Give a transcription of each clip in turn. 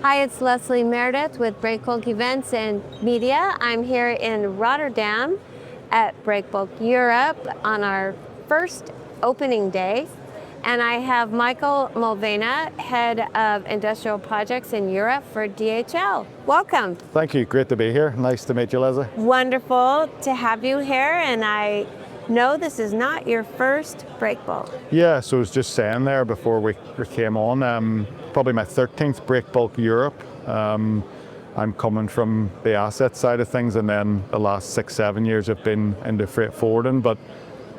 Hi, it's Leslie Meredith with Breakbulk Events and Media. I'm here in Rotterdam at Breakbulk Europe on our first opening day. And I have Michael Mulvenna, Head of Industrial Projects in Europe for DHL. Welcome. Thank you. Great to be here. Nice to meet you, Leslie. Wonderful to have you here. And I know this is not your first Breakbulk. Yeah, so I was just saying there before we came on, probably my 13th Breakbulk Europe. I'm coming from the asset side of things, and then the last 6-7 years have been into freight forwarding, but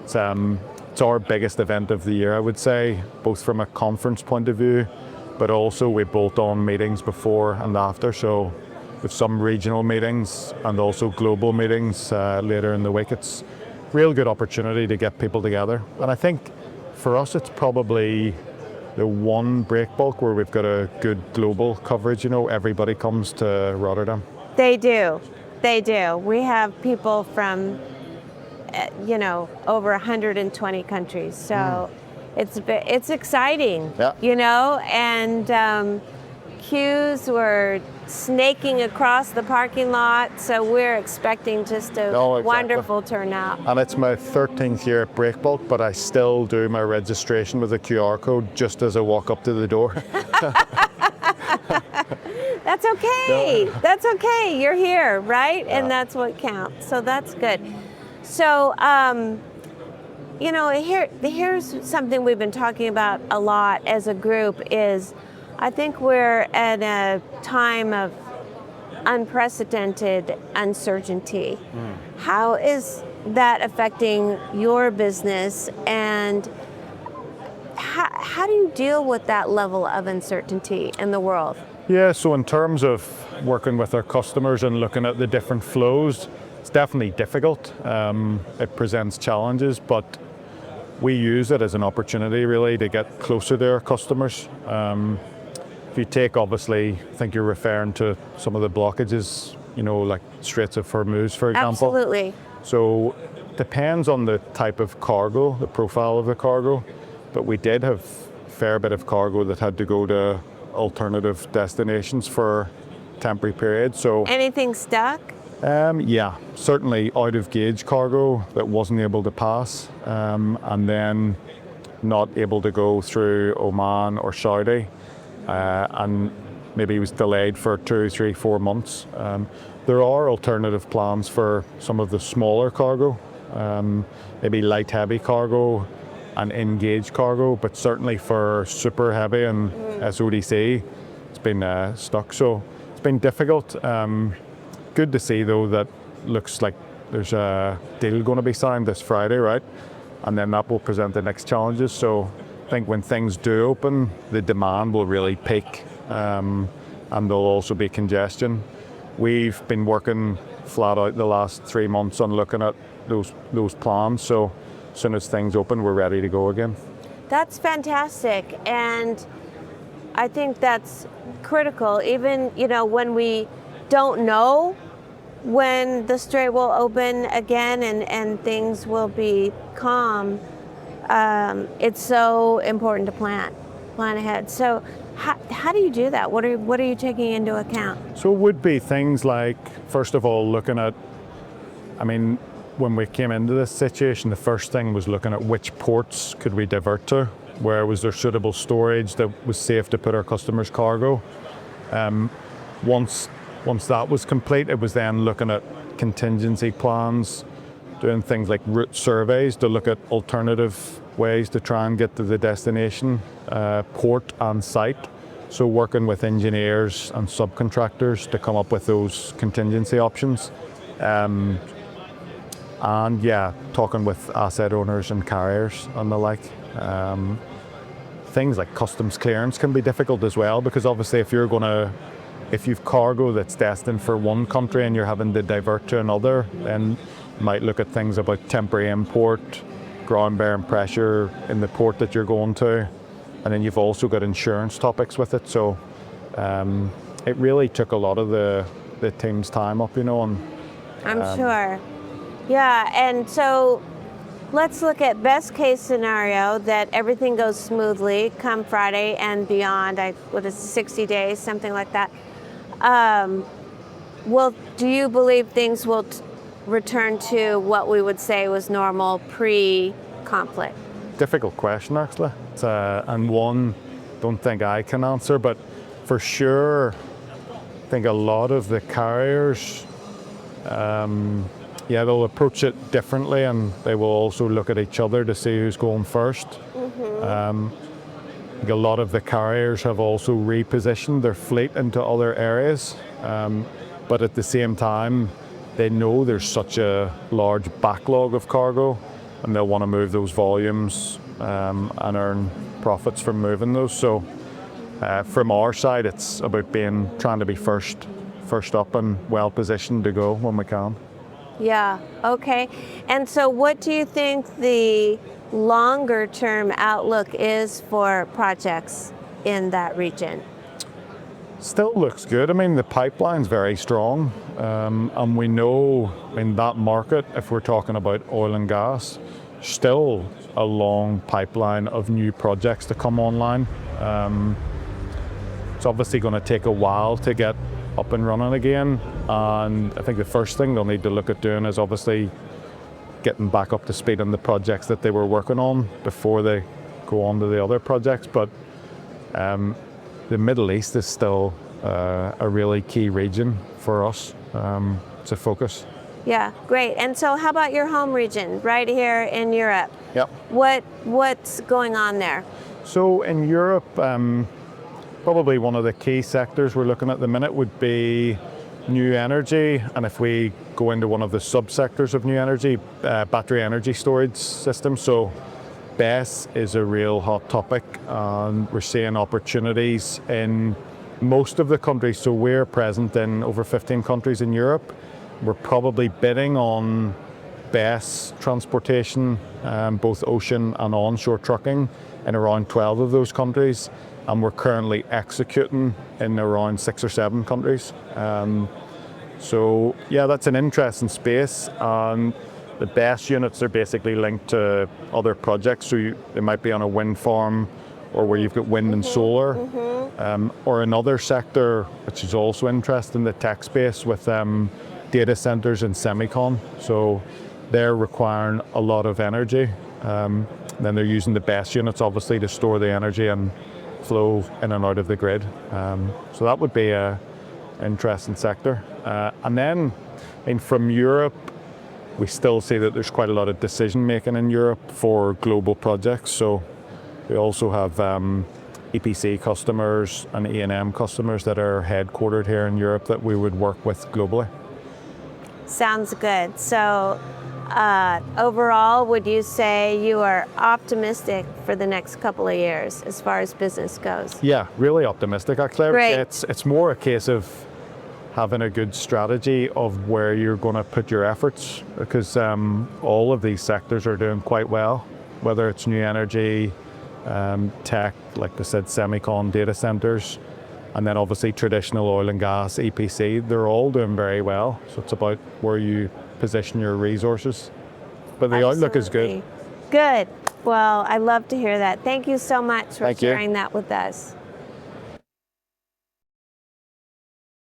it's our biggest event of the year, I would say, both from a conference point of view, but also we bolt on meetings before and after. So with some regional meetings and also global meetings later in the week. It's real good opportunity to get people together. And I think for us, it's probably the one Breakbulk where we've got a good global coverage. You know, everybody comes to Rotterdam. They do. They do. We have people from over 120 countries. So it's exciting, and queues were snaking across the parking lot. So we're expecting just a wonderful turnout. And it's my 13th year at Breakbulk, but I still do my registration with a QR code just as I walk up to the door. That's okay. No. That's okay. You're here, right? Yeah. And that's what counts. So that's good. So, here's something we've been talking about a lot as a group is I think we're at a time of unprecedented uncertainty. How is that affecting your business, and how do you deal with that level of uncertainty in the world? Yeah, so in terms of working with our customers and looking at the different flows, it's definitely difficult. It presents challenges, but we use it as an opportunity really to get closer to our customers. If you take, obviously, I think you're referring to some of the blockages, like Straits of Hormuz, for example. Absolutely. So depends on the type of cargo, the profile of the cargo, but we did have a fair bit of cargo that had to go to alternative destinations for temporary periods. So anything stuck? Yeah, certainly out of gauge cargo that wasn't able to pass, and then not able to go through Oman or Saudi, and maybe was delayed for 2, 3, 4 months. There are alternative plans for some of the smaller cargo, maybe light heavy cargo and in-gauge cargo, but certainly for super heavy and SODC, it's been stuck. So it's been difficult. Good to see though that looks like there's a deal going to be signed this Friday, right? And then that will present the next challenges. So I think when things do open, the demand will really peak, and there'll also be congestion. We've been working flat out the last 3 months on looking at those plans. So as soon as things open, we're ready to go again. That's fantastic, and I think that's critical. Even when we don't know when the Strait will open again and things will be calm, it's so important to plan ahead. So how do you do that? What are you taking into account? So it would be things like, first of all, looking at, when we came into this situation, the first thing was looking at which ports could we divert to, where was there suitable storage that was safe to put our customers' cargo. Once that was complete, it was then looking at contingency plans, doing things like route surveys to look at alternative ways to try and get to the destination, port and site. So working with engineers and subcontractors to come up with those contingency options. And yeah, talking with asset owners and carriers and the like. Things like customs clearance can be difficult as well, because obviously if you've cargo that's destined for one country and you're having to divert to another, then you might look at things about temporary import, ground bearing pressure in the port that you're going to, and then you've also got insurance topics with it. So it really took a lot of the team's time up, and I'm sure. Yeah, and so let's look at best case scenario that everything goes smoothly come Friday and beyond. What is it, 60 days, something like that. Well, do you believe things will return to what we would say was normal pre-conflict? Difficult question, actually. And one, don't think I can answer, but for sure, I think a lot of the carriers, they'll approach it differently, and they will also look at each other to see who's going first. I think a lot of the carriers have also repositioned their fleet into other areas, but at the same time, they know there's such a large backlog of cargo, and they'll want to move those volumes and earn profits from moving those. So from our side, it's about trying to be first up and well positioned to go when we can. Yeah, okay. And so what do you think the longer term outlook is for projects in that region? Still looks good. I mean, the pipeline's very strong, and we know in that market, if we're talking about oil and gas, still a long pipeline of new projects to come online. It's obviously going to take a while to get up and running again, and I think the first thing they'll need to look at doing is obviously getting back up to speed on the projects that they were working on before they go on to the other projects. But the Middle East is still a really key region for us to focus. Yeah, great. And so how about your home region right here in Europe? Yep. What's going on there? So in Europe, probably one of the key sectors we're looking at the minute would be new energy, and if we go into one of the subsectors of new energy, battery energy storage systems. So BESS is a real hot topic, and we're seeing opportunities in most of the countries. So we're present in over 15 countries in Europe. We're probably bidding on BESS transportation, both ocean and onshore trucking, in around 12 of those countries, and we're currently executing in around 6 or 7 countries. So yeah, that's an interesting space, and the BESS units are basically linked to other projects. So they might be on a wind farm, or where you've got wind and solar, or another sector which is also interesting, the tech space with data centers and semicon. So they're requiring a lot of energy. Then they're using the BESS units obviously to store the energy and flow in and out of the grid. So that would be an interesting sector. And then from Europe, we still see that there's quite a lot of decision making in Europe for global projects. So we also have EPC customers and E&M customers that are headquartered here in Europe that we would work with globally. Sounds good. So overall, would you say you are optimistic for the next couple of years as far as business goes? Yeah, really optimistic, actually. Great. It's more a case of having a good strategy of where you're going to put your efforts, because all of these sectors are doing quite well, whether it's new energy, tech, like I said, semicon, data centers, and then obviously traditional oil and gas, EPC, they're all doing very well. So it's about where you position your resources. But the outlook is good. Good. Well, I love to hear that. Thank you so much for sharing that with us.